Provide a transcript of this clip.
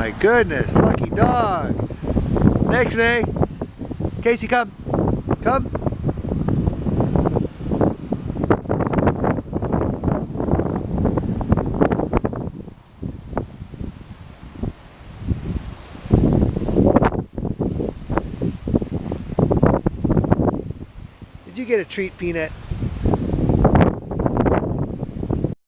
my goodness, lucky dog. Next, Renee. Casey, come. Come. Did you get a treat, Peanut?